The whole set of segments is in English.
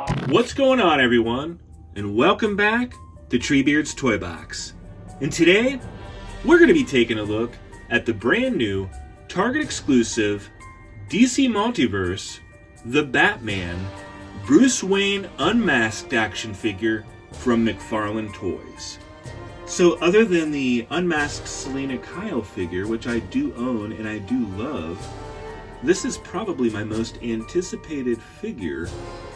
What's going on, everyone? And welcome back to Treebeard's Toy Box. And today, we're going to be taking a look at the brand new Target exclusive DC Multiverse, The Batman, Bruce Wayne Unmasked action figure from McFarlane Toys. So other than the Unmasked Selena Kyle figure, which I do own and I do love, this is probably my most anticipated figure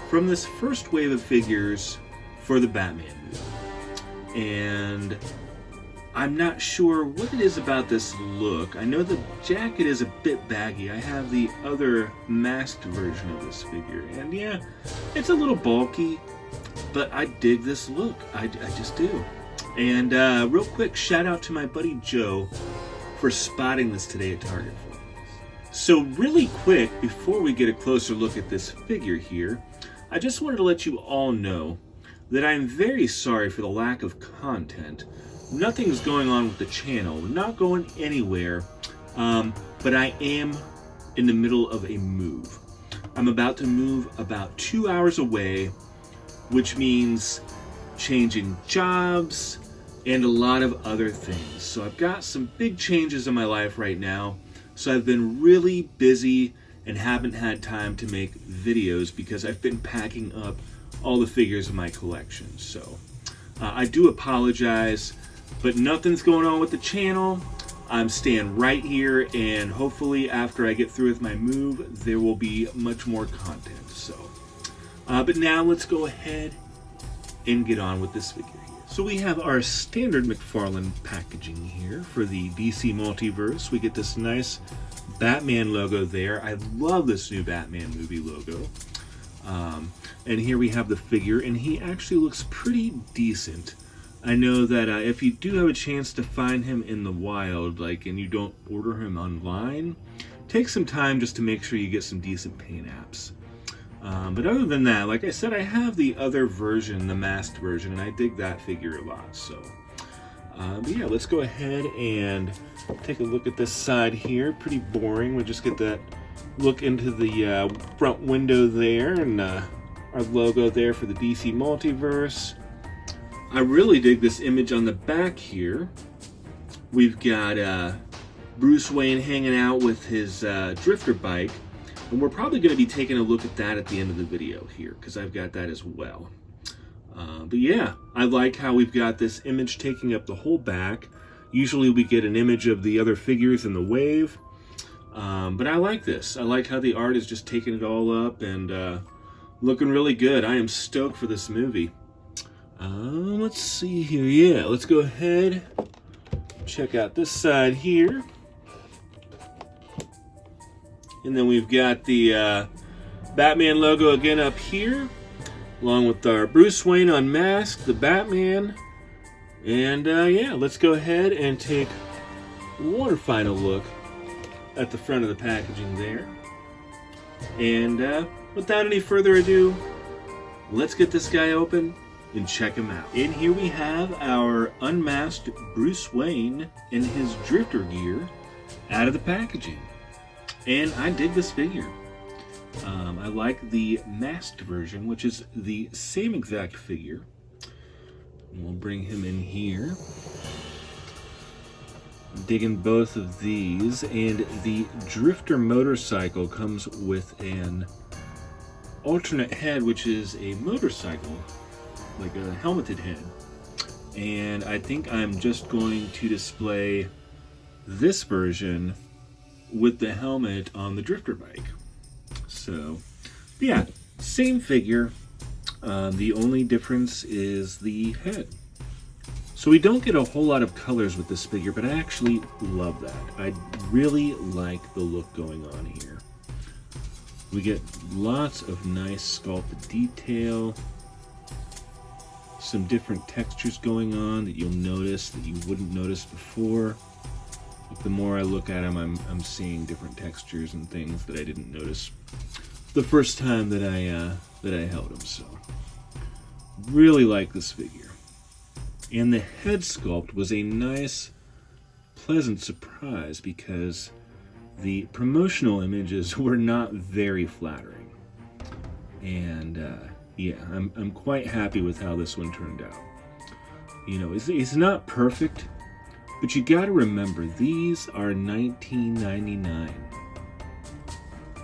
from this first wave of figures for the Batman movie. And I'm not sure what it is about this look. I know the jacket is a bit baggy. I have the other masked version of this figure. And yeah, it's a little bulky, but I dig this look. I just do. And real quick, shout out to my buddy Joe for spotting this today at Target for me. So really quick, before we get a closer look at this figure here, I just wanted to let you all know that I'm very sorry for the lack of content. Nothing's going on with the channel, not going anywhere, but I am in the middle of a move. I'm about to move about 2 hours away, which means changing jobs and a lot of other things. So I've got some big changes in my life right now. So I've been really busy and haven't had time to make videos because I've been packing up all the figures in my collection. So I do apologize, but nothing's going on with the channel. I'm staying right here, and hopefully after I get through with my move, there will be much more content. So, but now let's go ahead and get on with this figure here. So we have our standard McFarlane packaging here for the DC Multiverse. We get this nice Batman logo there. I love this new Batman movie logo. And here we have the figure, and he actually looks pretty decent. I know that if you do have a chance to find him in the wild, and you don't order him online, take some time just to make sure you get some decent paint apps. But other than that, like I said, I have the other version, the masked version, and I dig that figure a lot. So, but yeah, let's go ahead and take a look at this side here. Pretty boring. We just get that look into the front window there, and our logo there for the DC Multiverse. I really dig this image on the back here. We've got Bruce Wayne hanging out with his drifter bike. And we're probably going to be taking a look at that at the end of the video here, because I've got that as well. But yeah, I like how we've got this image taking up the whole back. Usually we get an image of the other figures in the wave. But I like this. I like how the art is just taking it all up and looking really good. I am stoked for this movie. Let's see here. Yeah, let's go ahead, check out this side here. And then we've got the Batman logo again up here, along with our Bruce Wayne Unmasked, the Batman. And yeah, let's go ahead and take one final look at the front of the packaging there. And without any further ado, let's get this guy open and check him out. And here we have our unmasked Bruce Wayne in his drifter gear out of the packaging. And I dig this figure. I like the masked version, which is the same exact figure. And we'll bring him in here. Digging both of these. And the drifter motorcycle comes with an alternate head, which is a motorcycle, like a helmeted head. And I think I'm just going to display this version with the helmet on the drifter bike. So yeah, same figure. The only difference is the head. So we don't get a whole lot of colors with this figure, but I actually love that. I really like the look going on here. We get lots of nice sculpted detail, some different textures going on that you'll notice that you wouldn't notice before. The more I look at him, I'm seeing different textures and things that I didn't notice the first time that I held him. So really like this figure. And the head sculpt was a nice, pleasant surprise because the promotional images were not very flattering. And yeah, I'm quite happy with how this one turned out. You know, it's not perfect, but you got to remember these are $19.99,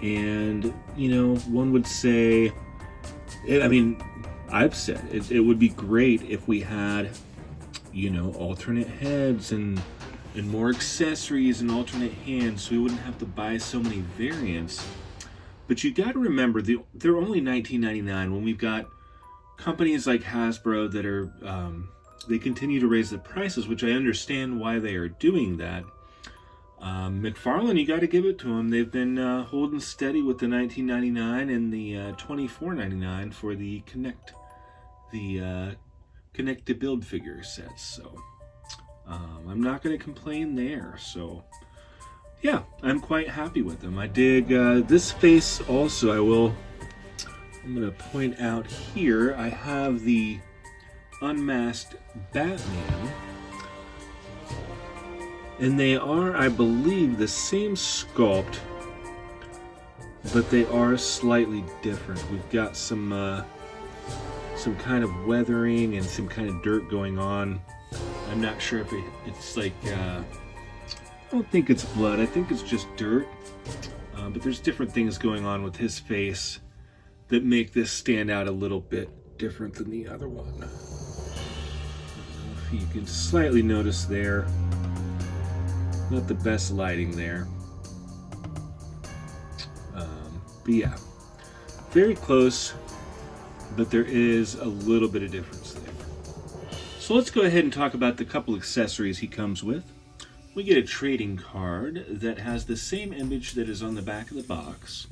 and you know, one would say, I mean, I've said it would be great if we had, you know, alternate heads and more accessories and alternate hands, so we wouldn't have to buy so many variants. But you got to remember, they're only $19.99 when we've got companies like Hasbro that are, they continue to raise the prices, which I understand why they are doing that. McFarlane, you got to give it to them. They've been holding steady with the $19.99 and the $24.99 for the Connect to Build figure sets. So I'm not going to complain there. So yeah, I'm quite happy with them. I dig this face also. I'm going to point out here, I have the Unmasked Batman. And they are, I believe, the same sculpt, but they are slightly different. We've got some kind of weathering and some kind of dirt going on. I'm not sure if it's like, I don't think it's blood. I think it's just dirt. But there's different things going on with his face that make this stand out a little bit different than the other one. I don't know if you can slightly notice there. Not the best lighting there. But yeah, very close, but there is a little bit of difference there. So let's go ahead and talk about the couple accessories he comes with. We get a trading card that has the same image that is on the back of the box.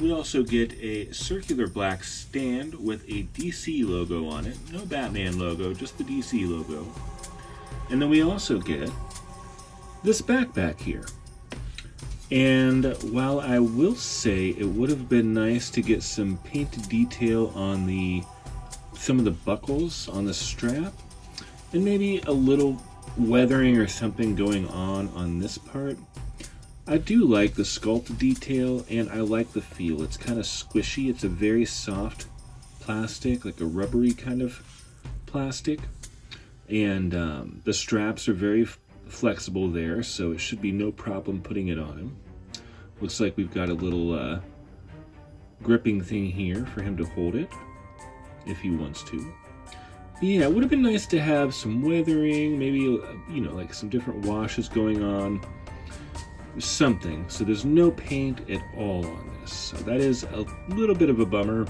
We also get a circular black stand with a DC logo on it. No Batman logo, just the DC logo. And then we also get this backpack here. And while I will say it would have been nice to get some painted detail on some of the buckles on the strap, and maybe a little weathering or something going on this part, I do like the sculpt detail, and I like the feel. It's kind of squishy. It's a very soft plastic, like a rubbery kind of plastic, and the straps are very flexible there, so it should be no problem putting it on him. Looks like we've got a little gripping thing here for him to hold it if he wants to. Yeah, it would have been nice to have some weathering, maybe, you know, like some different washes going on, something. So there's no paint at all on this, so that is a little bit of a bummer.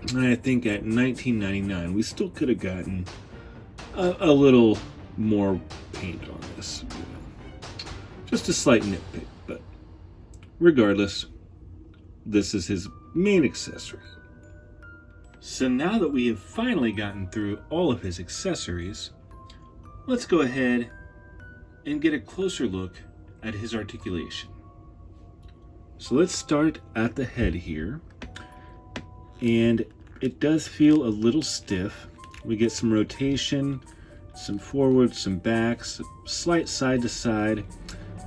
And I think at $19.99 we still could have gotten a little more paint on this, you know. Just a slight nitpick, but regardless, this is his main accessory. So now that we have finally gotten through all of his accessories, let's go ahead and get a closer look at his articulation. So let's start at the head here, and it does feel a little stiff. We get some rotation, some forward, some backs, slight side to side,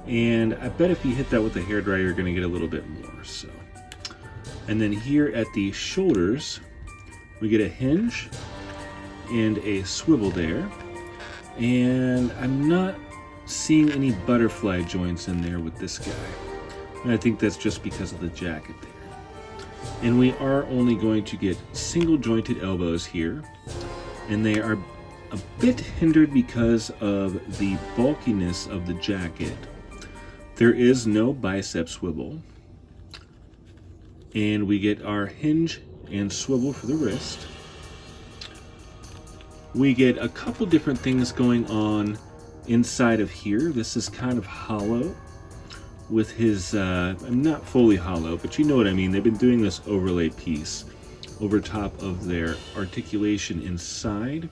and I bet if you hit that with a hairdryer, you're going to get a little bit more. So, and then here at the shoulders, we get a hinge and a swivel there, and I'm not seeing any butterfly joints in there with this guy, and I think that's just because of the jacket there. And we are only going to get single jointed elbows here, and they are a bit hindered because of the bulkiness of the jacket. There is no bicep swivel, and we get our hinge and swivel for the wrist. We get a couple different things going on inside of here. This is kind of hollow with his, not fully hollow, but you know what I mean. They've been doing this overlay piece over top of their articulation inside.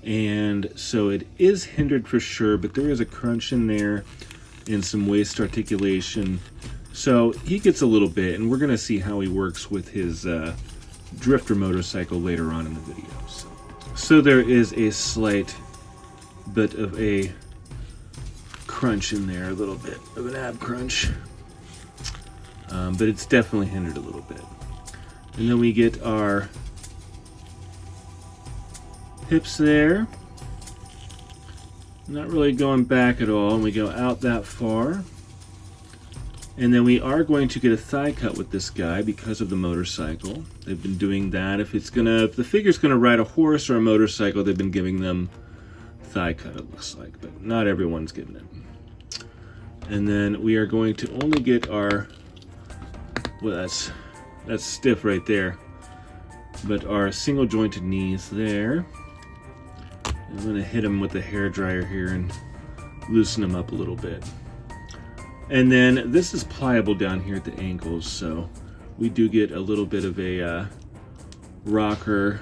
And so it is hindered for sure, but there is a crunch in there and some waist articulation. So he gets a little bit, and we're going to see how he works with his drifter motorcycle later on in the video. So there is a slight bit of a crunch in there, a little bit of an ab crunch, but it's definitely hindered a little bit. And then we get our hips there. Not really going back at all, and we go out that far. And then we are going to get a thigh cut with this guy because of the motorcycle. They've been doing that. If the figure's gonna ride a horse or a motorcycle, they've been giving them thigh cut, it looks like, but not everyone's getting it. And then we are going to only get our, well, that's stiff right there, but our single jointed knees there. I'm gonna hit him with the hair dryer here and loosen him up a little bit. And then this is pliable down here at the ankles, so we do get a little bit of a rocker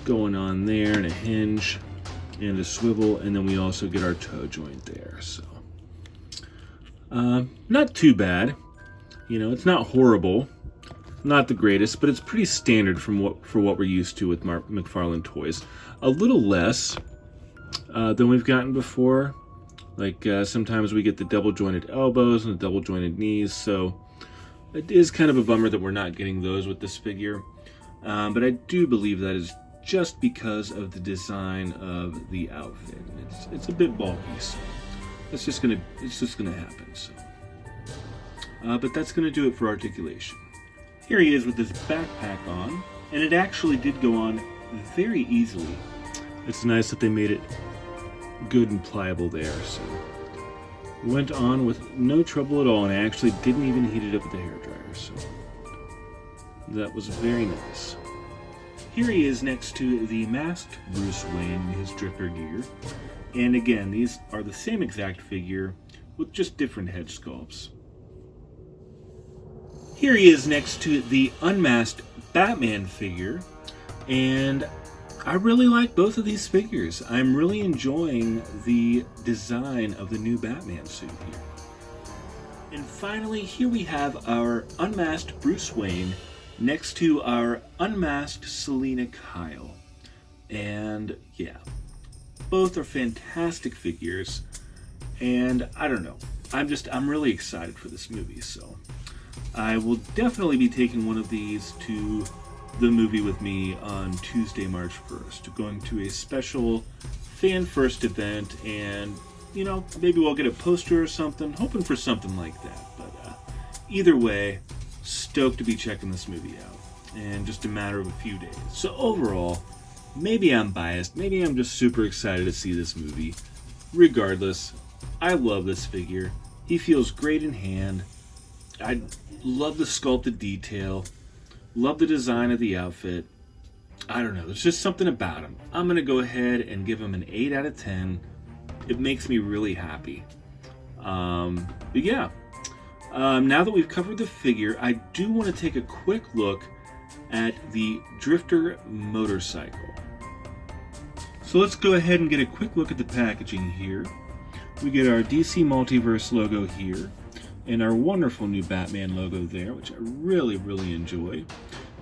going on there, and a hinge and a swivel, and then we also get our toe joint there. So not too bad, you know, it's not horrible, not the greatest, but it's pretty standard for what we're used to with McFarlane toys. A little less than we've gotten before. Like sometimes we get the double jointed elbows and the double jointed knees, so it is kind of a bummer that we're not getting those with this figure. But I do believe that is just because of the design of the outfit. It's a bit bulky, so it's just gonna happen. So, but that's gonna do it for articulation. Here he is with his backpack on, and it actually did go on very easily. It's nice that they made it good and pliable there, so went on with no trouble at all, and I actually didn't even heat it up with the hairdryer, so that was very nice. Here he is next to the masked Bruce Wayne in his drifter gear, and again, these are the same exact figure with just different head sculpts. Here he is next to the unmasked Batman figure, and I really like both of these figures. I'm really enjoying the design of the new Batman suit here. And finally, here we have our unmasked Bruce Wayne next to our unmasked Selina Kyle. And yeah, both are fantastic figures. And I don't know, I'm really excited for this movie. So I will definitely be taking one of these to the movie with me on Tuesday, March 1st, going to a special fan first event, and you know, maybe we'll get a poster or something, hoping for something like that. But either way, stoked to be checking this movie out, and just a matter of a few days. So overall, maybe I'm biased, maybe I'm just super excited to see this movie. Regardless, I love this figure. He feels great in hand. I love the sculpted detail. Love the design of the outfit. I don't know, there's just something about him. I'm going to go ahead and give him an 8 out of 10. It makes me really happy. But yeah, now that we've covered the figure, I do want to take a quick look at the Drifter motorcycle. So let's go ahead and get a quick look at the packaging here. We get our DC Multiverse logo here, and our wonderful new Batman logo there, which I really, really enjoy.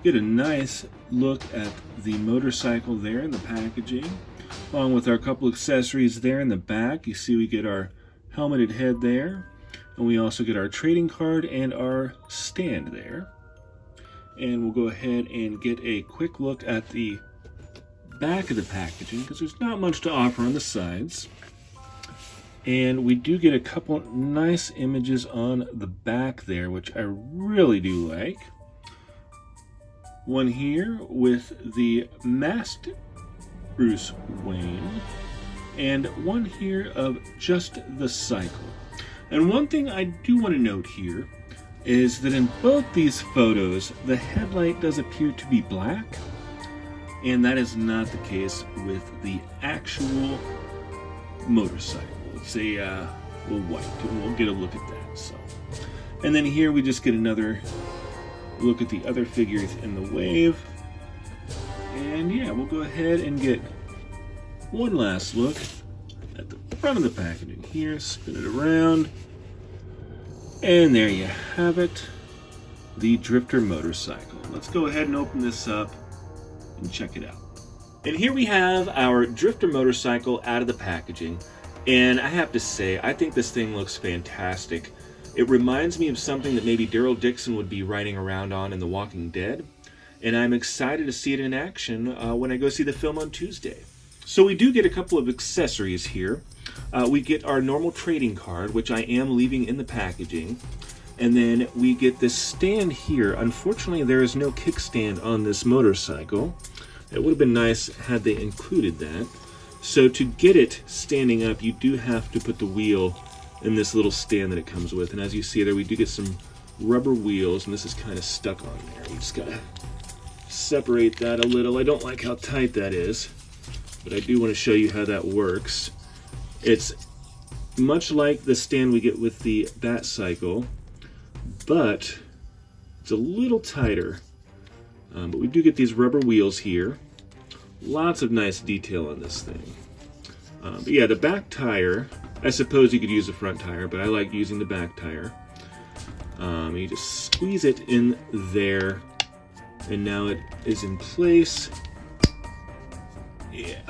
Get a nice look at the motorcycle there in the packaging, along with our couple accessories there in the back. You see we get our helmeted head there, and we also get our trading card and our stand there. And we'll go ahead and get a quick look at the back of the packaging, because there's not much to offer on the sides. And we do get a couple nice images on the back there, which I really do like. One here with the masked Bruce Wayne, and one here of just the cycle. And one thing I do want to note here is that in both these photos, the headlight does appear to be black, and that is not the case with the actual motorcycle. It's a white, and we'll get a look at that. So, and then here we just get another look at the other figures in the wave, and yeah, we'll go ahead and get one last look at the front of the packaging here. Spin it around, and there you have it, the Drifter motorcycle. Let's go ahead and open this up and check it out. And here we have our Drifter motorcycle out of the packaging. And I have to say, I think this thing looks fantastic. It reminds me of something that maybe Daryl Dixon would be riding around on in The Walking Dead, and I'm excited to see it in action when I go see the film on Tuesday. So we do get a couple of accessories here. We get our normal trading card, which I am leaving in the packaging, and then we get this stand here. Unfortunately, there is no kickstand on this motorcycle. It would have been nice had they included that. So to get it standing up, you do have to put the wheel in this little stand that it comes with. And as you see there, we do get some rubber wheels, and this is kind of stuck on there. You just gotta separate that a little. I don't like how tight that is, but I do want to show you how that works. It's much like the stand we get with the Bat Cycle, but it's a little tighter. But we do get these rubber wheels here. Lots of nice detail on this thing. But yeah, the back tire, I suppose you could use the front tire, but I like using the back tire. You just squeeze it in there, and now it is in place. Yeah.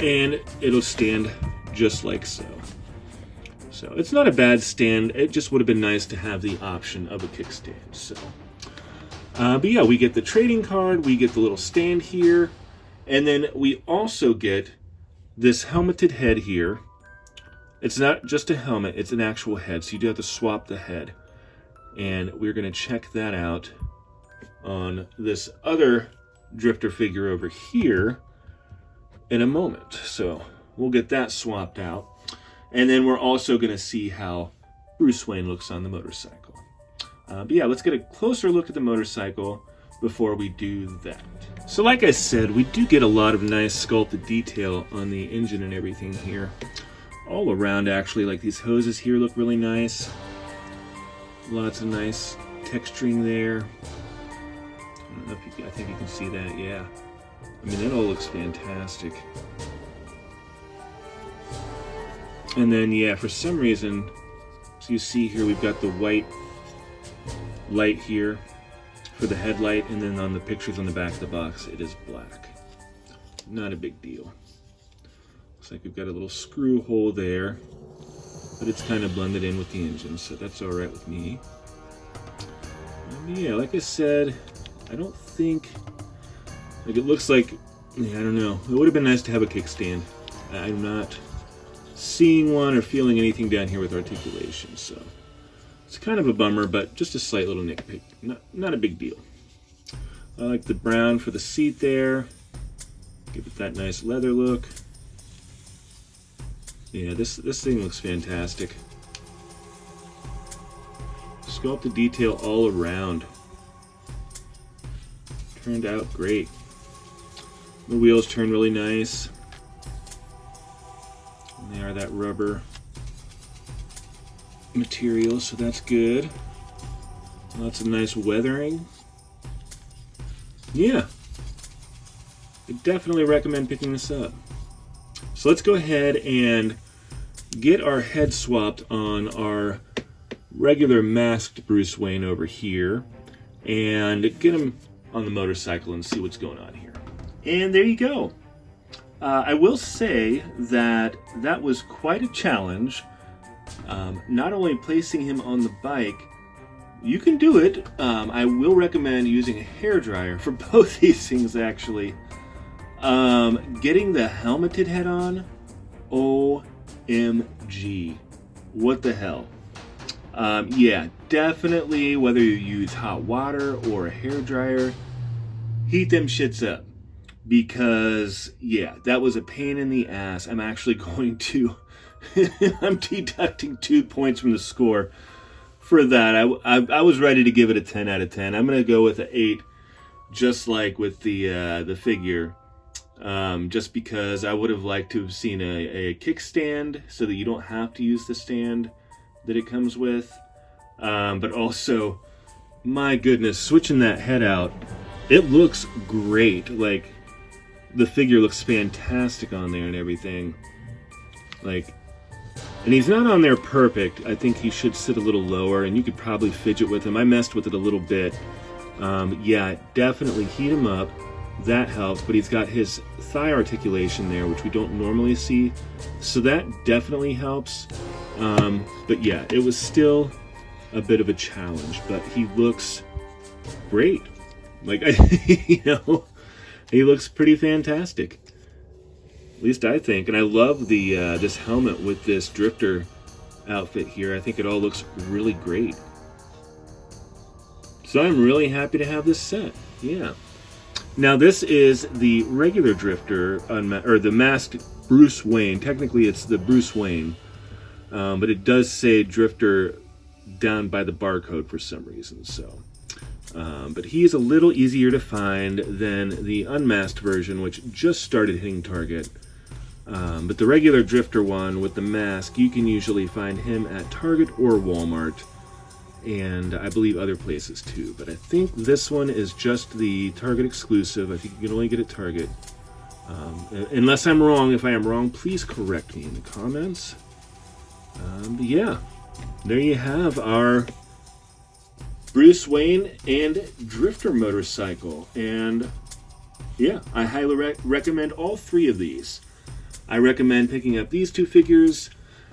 And it'll stand just like so. So it's not a bad stand. It just would have been nice to have the option of a kickstand. So, but yeah, we get the trading card, we get the little stand here, and then we also get this helmeted head here. It's not just a helmet, it's an actual head, so you do have to swap the head. And we're going to check that out on this other drifter figure over here in a moment. So we'll get that swapped out. And then we're also going to see how Bruce Wayne looks on the motorcycle. But yeah, let's get a closer look at the motorcycle before we do that. So like I said, we do get a lot of nice sculpted detail on the engine and everything here. All around, actually, like these hoses here look really nice. Lots of nice texturing there. I don't know if you can, I think you can see that, yeah. I mean, that all looks fantastic. And then, yeah, for some reason, so you see here, we've got the white light here for the headlight, and then on the pictures on the back of the box, it is black. Not a big deal. Looks like we've got a little screw hole there, but it's kind of blended in with the engine, so that's all right with me. And yeah, like I said, I don't think, like it looks like, yeah, I don't know. It would have been nice to have a kickstand. I'm not seeing one or feeling anything down here with articulation, so it's kind of a bummer, but just a slight little nitpick. Not a big deal. I like the brown for the seat there. Give it that nice leather look. Yeah, this thing looks fantastic. Sculpted detail all around. Turned out great. The wheels turn really nice. And they are that rubber material, so that's good. Lots of nice weathering. Yeah, I definitely recommend picking this up. So let's go ahead and get our head swapped on our regular masked Bruce Wayne over here and get him on the motorcycle and see what's going on here. And there you go. I will say that that was quite a challenge. Not only placing him on the bike, you can do it. I will recommend using a hairdryer for both these things, actually. Getting the helmeted head on, OMG. What the hell? Yeah, definitely, whether you use hot water or a hairdryer, heat them shits up. Because, yeah, that was a pain in the ass. I'm actually going to... I'm deducting 2 points from the score for that. I was ready to give it a 10 out of 10. I'm going to go with an 8, just like with the figure. Just because I would have liked to have seen a kickstand so that you don't have to use the stand that it comes with. But also, my goodness, switching that head out, it looks great. Like, the figure looks fantastic on there and everything. Like, and he's not on there perfect. I think he should sit a little lower, and you could probably fidget with him. I messed with it a little bit. Yeah, definitely heat him up. That helps, but he's got his thigh articulation there, which we don't normally see. So that definitely helps. But yeah, it was still a bit of a challenge, but he looks great. Like, he looks pretty fantastic. At least I think. And I love the this helmet with this drifter outfit here. I think it all looks really great. So I'm really happy to have this set. Yeah. Now this is the regular drifter, or the masked Bruce Wayne. Technically it's the Bruce Wayne, but it does say drifter down by the barcode for some reason. So, but he's a little easier to find than the unmasked version, which just started hitting Target. But the regular drifter one with the mask, you can usually find him at Target or Walmart, and I believe other places too. But I think this one is just the Target exclusive. I think you can only get it at Target. Unless I'm wrong. If I am wrong, please correct me in the comments. But yeah, there you have our Bruce Wayne and Drifter motorcycle. And yeah, I highly recommend all three of these. I recommend picking up these two figures.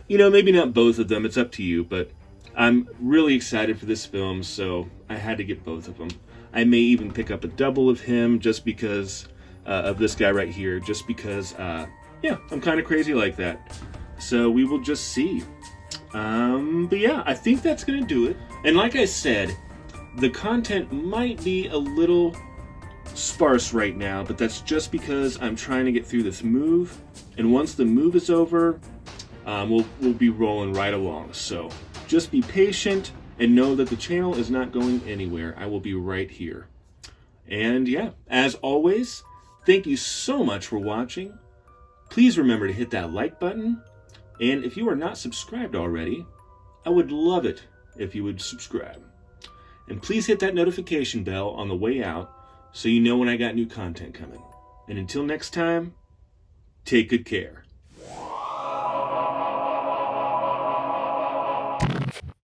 You know, maybe not both of them, it's up to you, but I'm really excited for this film, so I had to get both of them. I may even pick up a double of him just because of this guy right here, just because, yeah, I'm kind of crazy like that. So we will just see. But yeah, I think that's going to do it. And like I said, the content might be a little sparse right now, but that's just because I'm trying to get through this move. And once the move is over, we'll be rolling right along. So just be patient and know that the channel is not going anywhere. I will be right here. And yeah, as always, thank you so much for watching. Please remember to hit that like button. And if you are not subscribed already, I would love it if you would subscribe. And please hit that notification bell on the way out so you know when I got new content coming. And until next time, take good care.